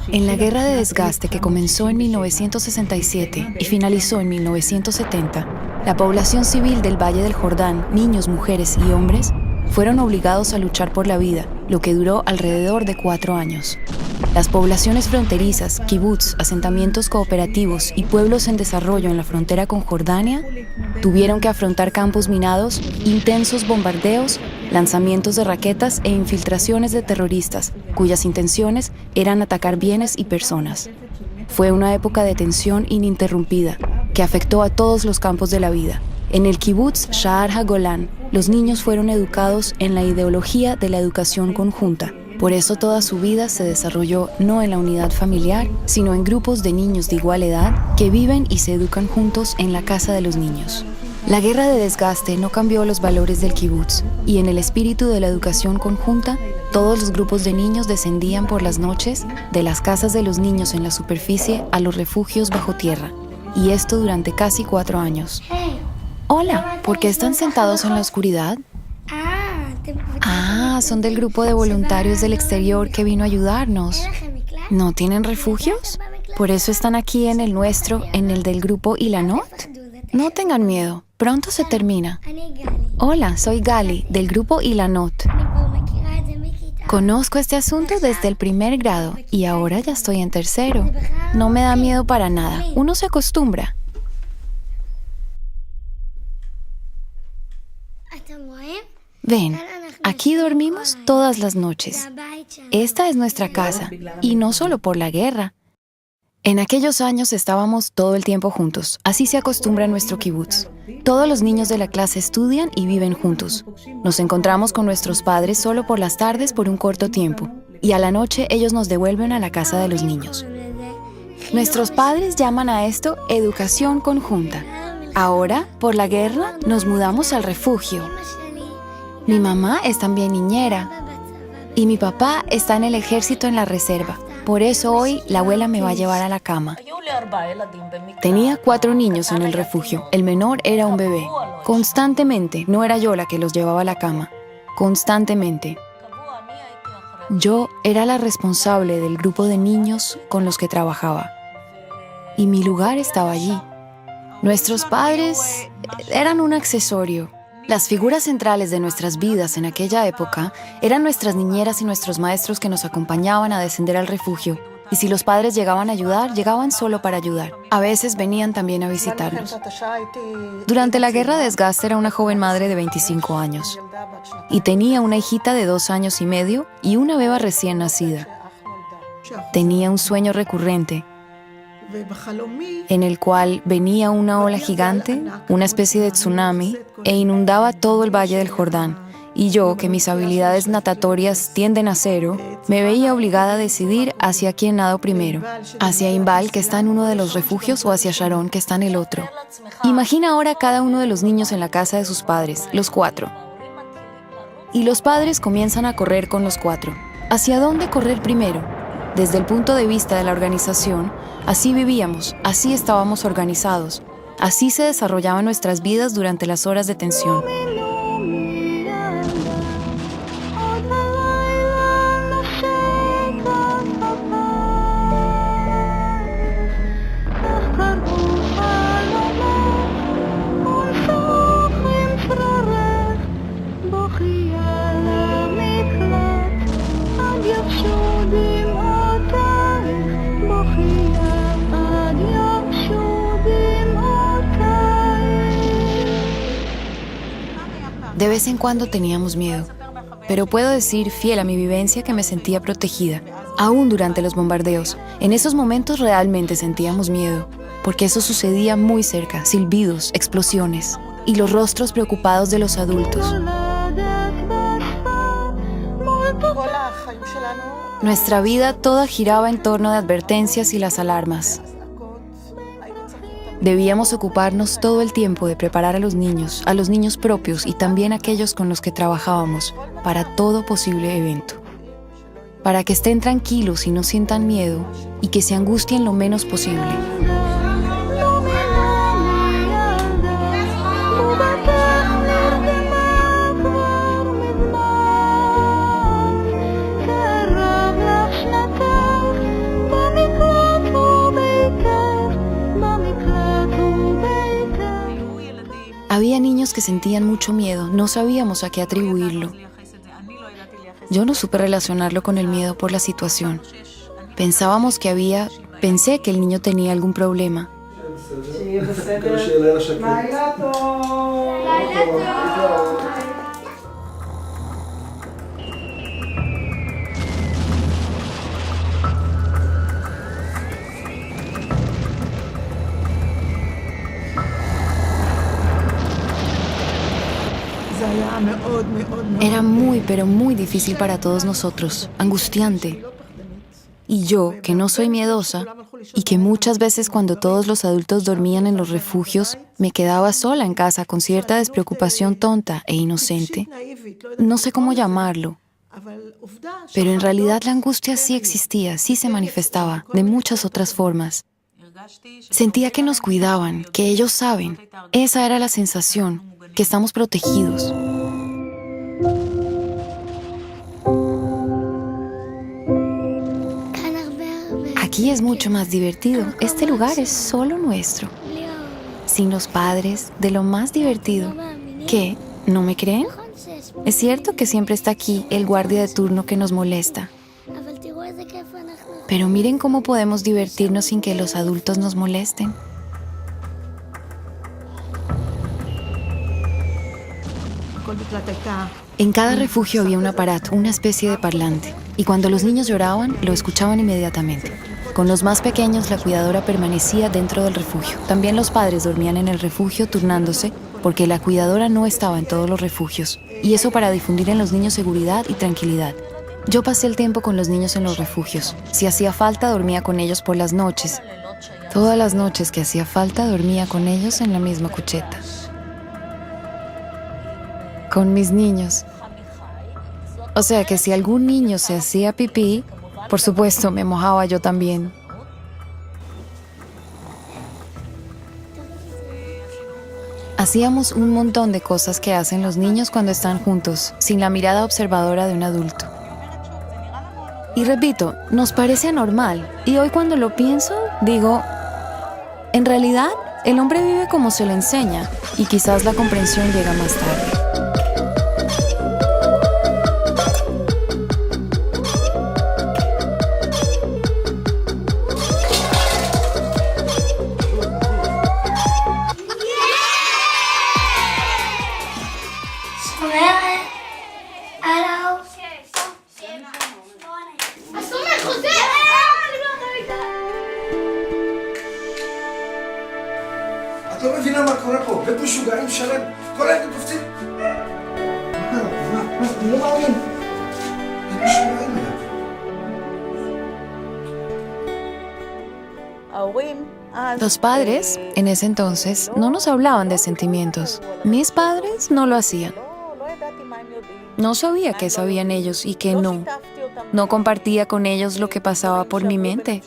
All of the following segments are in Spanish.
En la guerra de desgaste que comenzó en 1967 y finalizó en 1970, la población civil del Valle del Jordán, niños, mujeres y hombres, fueron obligados a luchar por la vida, lo que duró alrededor de 4 años. Las poblaciones fronterizas, kibutz, asentamientos cooperativos y pueblos en desarrollo en la frontera con Jordania tuvieron que afrontar campos minados, intensos bombardeos, lanzamientos de raquetas e infiltraciones de terroristas, cuyas intenciones eran atacar bienes y personas. Fue una época de tensión ininterrumpida que afectó a todos los campos de la vida. En el kibutz Sha'ar HaGolan, los niños fueron educados en la ideología de la educación conjunta. Por eso toda su vida se desarrolló no en la unidad familiar, sino en grupos de niños de igual edad que viven y se educan juntos en la casa de los niños. La guerra de desgaste no cambió los valores del kibutz, y en el espíritu de la educación conjunta, todos los grupos de niños descendían por las noches de las casas de los niños en la superficie a los refugios bajo tierra, y esto durante casi 4 años. Hola, ¿por qué están sentados en la oscuridad? Son del grupo de voluntarios del exterior que vino a ayudarnos. ¿No tienen refugios? ¿Por eso están aquí en el nuestro, en el del grupo Ilanot? No tengan miedo, pronto se termina. Hola, soy Gali, del grupo Ilanot. Conozco este asunto desde el 1er grado y ahora ya estoy en 3º. No me da miedo para nada, uno se acostumbra. Ven, aquí dormimos todas las noches. Esta es nuestra casa, y no solo por la guerra. En aquellos años estábamos todo el tiempo juntos, así se acostumbra nuestro kibutz. Todos los niños de la clase estudian y viven juntos. Nos encontramos con nuestros padres solo por las tardes por un corto tiempo, y a la noche ellos nos devuelven a la casa de los niños. Nuestros padres llaman a esto educación conjunta. Ahora, por la guerra, nos mudamos al refugio. Mi mamá es también niñera y mi papá está en el ejército en la reserva. Por eso hoy la abuela me va a llevar a la cama. Tenía 4 niños en el refugio. El menor era un bebé. Constantemente, no era yo la que los llevaba a la cama. Constantemente. Yo era la responsable del grupo de niños con los que trabajaba. Y mi lugar estaba allí. Nuestros padres eran un accesorio. Las figuras centrales de nuestras vidas en aquella época eran nuestras niñeras y nuestros maestros que nos acompañaban a descender al refugio. Y si los padres llegaban a ayudar, llegaban solo para ayudar. A veces venían también a visitarnos. Durante la guerra de desgaste era una joven madre de 25 años. Y tenía una hijita de 2 años y medio y una beba recién nacida. Tenía un sueño recurrente, en el cual venía una ola gigante, una especie de tsunami, e inundaba todo el Valle del Jordán. Y yo, que mis habilidades natatorias tienden a 0, me veía obligada a decidir hacia quién nado primero, hacia Inbal, que está en uno de los refugios, o hacia Sharon, que está en el otro. Imagina ahora cada uno de los niños en la casa de sus padres, los 4. Y los padres comienzan a correr con los 4. ¿Hacia dónde correr primero? Desde el punto de vista de la organización, así vivíamos, así estábamos organizados, así se desarrollaban nuestras vidas durante las horas de tensión. De vez en cuando teníamos miedo, pero puedo decir, fiel a mi vivencia, que me sentía protegida, aún durante los bombardeos. En esos momentos realmente sentíamos miedo, porque eso sucedía muy cerca, silbidos, explosiones, y los rostros preocupados de los adultos. Nuestra vida toda giraba en torno de advertencias y las alarmas. Debíamos ocuparnos todo el tiempo de preparar a los niños propios y también a aquellos con los que trabajábamos para todo posible evento. Para que estén tranquilos y no sientan miedo y que se angustien lo menos posible. que sentían mucho miedo, no sabíamos a qué atribuirlo. Yo no supe relacionarlo con el miedo por la situación. Pensé que el niño tenía algún problema. Era muy, pero muy difícil para todos nosotros, angustiante. Y yo, que no soy miedosa, y que muchas veces cuando todos los adultos dormían en los refugios, me quedaba sola en casa con cierta despreocupación tonta e inocente. No sé cómo llamarlo, pero en realidad la angustia sí existía, sí se manifestaba, de muchas otras formas. Sentía que nos cuidaban, que ellos saben. Esa era la sensación, que estamos protegidos. Aquí es mucho más divertido. Este lugar es solo nuestro. Sin los padres, de lo más divertido. ¿Qué? ¿No me creen? Es cierto que siempre está aquí el guardia de turno que nos molesta. Pero miren cómo podemos divertirnos sin que los adultos nos molesten. En cada refugio había un aparato, una especie de parlante. Y cuando los niños lloraban, lo escuchaban inmediatamente. Con los más pequeños, la cuidadora permanecía dentro del refugio. También los padres dormían en el refugio turnándose, porque la cuidadora no estaba en todos los refugios. Y eso para difundir en los niños seguridad y tranquilidad. Yo pasé el tiempo con los niños en los refugios. Si hacía falta, dormía con ellos por las noches. Todas las noches que hacía falta, dormía con ellos en la misma cucheta. Con mis niños. O sea que si algún niño se hacía pipí, por supuesto me mojaba yo también. Hacíamos un montón de cosas que hacen los niños cuando están juntos, sin la mirada observadora de un adulto. Y repito, nos parece anormal. Y hoy cuando lo pienso, digo, en realidad, el hombre vive como se le enseña, y quizás la comprensión llega más tarde. את לא מבינה מה קורה פה, בית משוגעים שלם, כל היום קופצים. אני לא מאמין. בית משוגעים היה. Los padres, en ese entonces, no nos hablaban de sentimientos. Mis padres no lo hacían. No sabía qué sabían ellos y qué no. No compartía con ellos lo que pasaba por mi mente.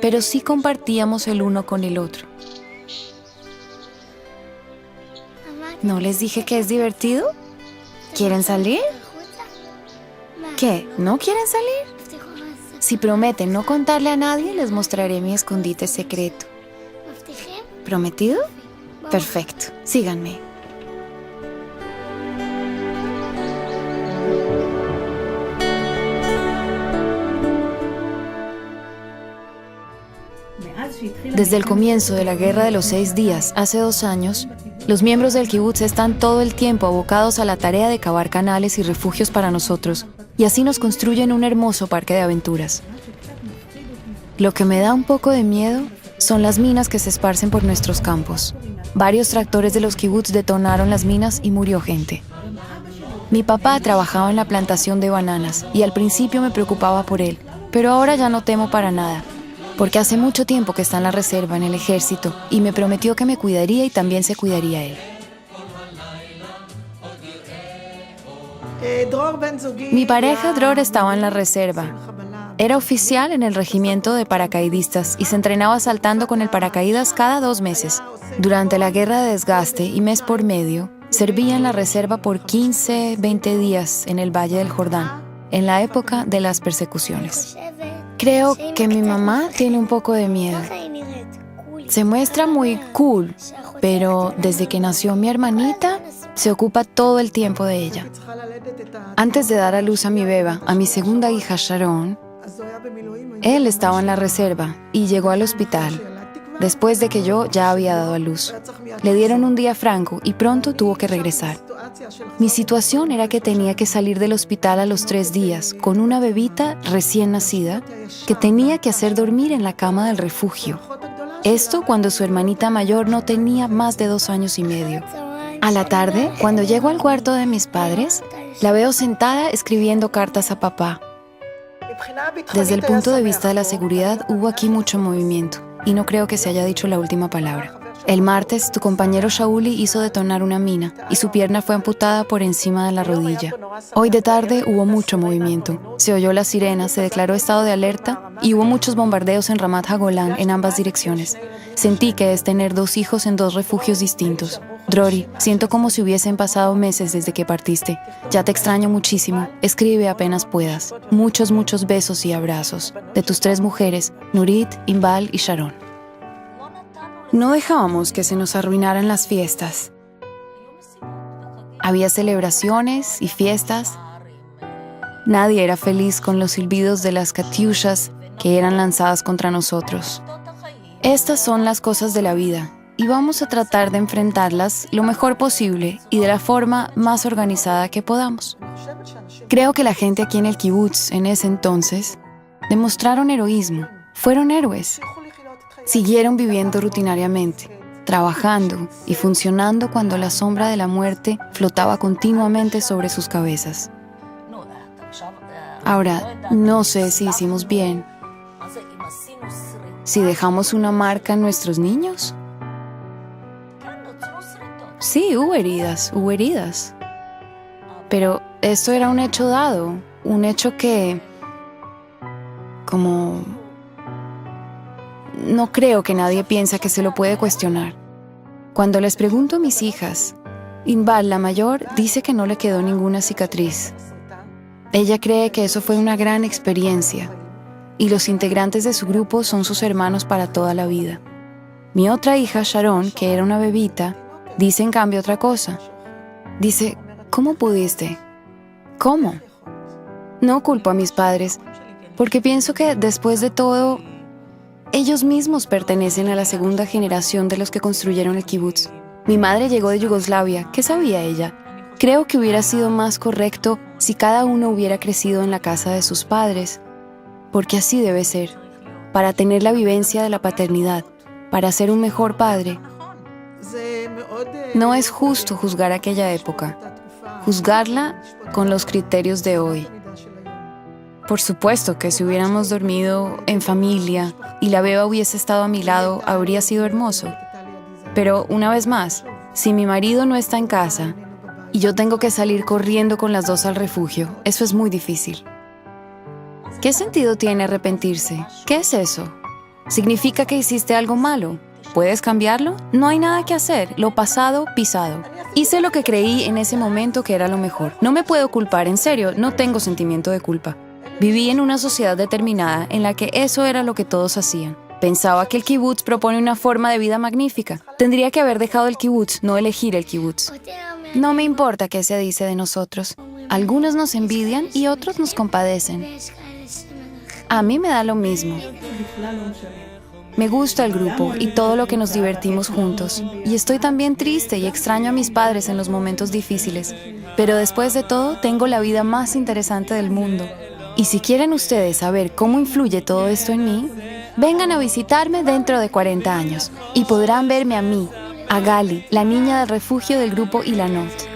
Pero sí compartíamos el uno con el otro. ¿No les dije que es divertido? ¿Quieren salir? ¿Qué? ¿No quieren salir? Si prometen no contarle a nadie, les mostraré mi escondite secreto. ¿Prometido? Perfecto. Síganme. Desde el comienzo de la Guerra de los 6 días, hace 2 años, los miembros del kibutz están todo el tiempo abocados a la tarea de cavar canales y refugios para nosotros, y así nos construyen un hermoso parque de aventuras. Lo que me da un poco de miedo son las minas que se esparcen por nuestros campos. Varios tractores de los kibutz detonaron las minas y murió gente. Mi papá trabajaba en la plantación de bananas y al principio me preocupaba por él, pero ahora ya no temo para nada, porque hace mucho tiempo que está en la reserva, en el ejército, y me prometió que me cuidaría y también se cuidaría él. Mi pareja Dror estaba en la reserva. Era oficial en el regimiento de paracaidistas y se entrenaba saltando con el paracaídas cada 2 meses. Durante la guerra de desgaste y mes por medio, servía en la reserva por 15, 20 días en el Valle del Jordán, en la época de las persecuciones. Creo que mi mamá tiene un poco de miedo. Se muestra muy cool, pero desde que nació mi hermanita, se ocupa todo el tiempo de ella. Antes de dar a luz a mi beba, a mi segunda hija Sharon, él estaba en la reserva y llegó al hospital después de que yo ya había dado a luz. Le dieron un día franco y pronto tuvo que regresar. Mi situación era que tenía que salir del hospital a los 3 días con una bebita recién nacida que tenía que hacer dormir en la cama del refugio. Esto cuando su hermanita mayor no tenía más de 2 años y medio. A la tarde, cuando llego al cuarto de mis padres, la veo sentada escribiendo cartas a papá. Desde el punto de vista de la seguridad, hubo aquí mucho movimiento, y no creo que se haya dicho la última palabra. El martes, tu compañero Shauli hizo detonar una mina, y su pierna fue amputada por encima de la rodilla. Hoy de tarde hubo mucho movimiento. Se oyó la sirena, se declaró estado de alerta, y hubo muchos bombardeos en Ramat HaGolan en ambas direcciones. Sentí que es tener 2 hijos en 2 refugios distintos. Drori, siento como si hubiesen pasado meses desde que partiste. Ya te extraño muchísimo. Escribe apenas puedas. Muchos, muchos besos y abrazos. De tus 3 mujeres, Nurit, Inbal y Sharon. No dejábamos que se nos arruinaran las fiestas. Había celebraciones y fiestas. Nadie era feliz con los silbidos de las katyushas que eran lanzadas contra nosotros. Estas son las cosas de la vida. Y vamos a tratar de enfrentarlas lo mejor posible y de la forma más organizada que podamos. Creo que la gente aquí en el kibutz en ese entonces demostraron heroísmo, fueron héroes. Siguieron viviendo rutinariamente, trabajando y funcionando cuando la sombra de la muerte flotaba continuamente sobre sus cabezas. Ahora, no sé si hicimos bien, si dejamos una marca en nuestros niños. Sí, hubo heridas. Pero esto era un hecho dado, un hecho que, no creo que nadie piensa que se lo puede cuestionar. Cuando les pregunto a mis hijas, Inbal, la mayor, dice que no le quedó ninguna cicatriz. Ella cree que eso fue una gran experiencia, y los integrantes de su grupo son sus hermanos para toda la vida. Mi otra hija, Sharon, que era una bebita, dice en cambio otra cosa. Dice, ¿cómo pudiste? ¿Cómo? No culpo a mis padres, porque pienso que después de todo, ellos mismos pertenecen a la segunda generación de los que construyeron el kibutz. Mi madre llegó de Yugoslavia, ¿qué sabía ella? Creo que hubiera sido más correcto si cada uno hubiera crecido en la casa de sus padres, porque así debe ser, para tener la vivencia de la paternidad, para ser un mejor padre. No es justo juzgar aquella época, juzgarla con los criterios de hoy. Por supuesto que si hubiéramos dormido en familia y la beba hubiese estado a mi lado, habría sido hermoso. Pero una vez más, si mi marido no está en casa y yo tengo que salir corriendo con las 2 al refugio, eso es muy difícil. ¿Qué sentido tiene arrepentirse? ¿Qué es eso? ¿Significa que hiciste algo malo? ¿Puedes cambiarlo? No hay nada que hacer. Lo pasado, pisado. Hice lo que creí en ese momento que era lo mejor. No me puedo culpar, en serio, no tengo sentimiento de culpa. Viví en una sociedad determinada en la que eso era lo que todos hacían. Pensaba que el kibutz propone una forma de vida magnífica. Tendría que haber dejado el kibutz, no elegir el kibutz. No me importa qué se dice de nosotros. Algunos nos envidian y otros nos compadecen. A mí me da lo mismo. Me gusta el grupo y todo lo que nos divertimos juntos. Y estoy también triste y extraño a mis padres en los momentos difíciles. Pero después de todo, tengo la vida más interesante del mundo. Y si quieren ustedes saber cómo influye todo esto en mí, vengan a visitarme dentro de 40 años y podrán verme a mí, a Gali, la niña del refugio del grupo Ilanot.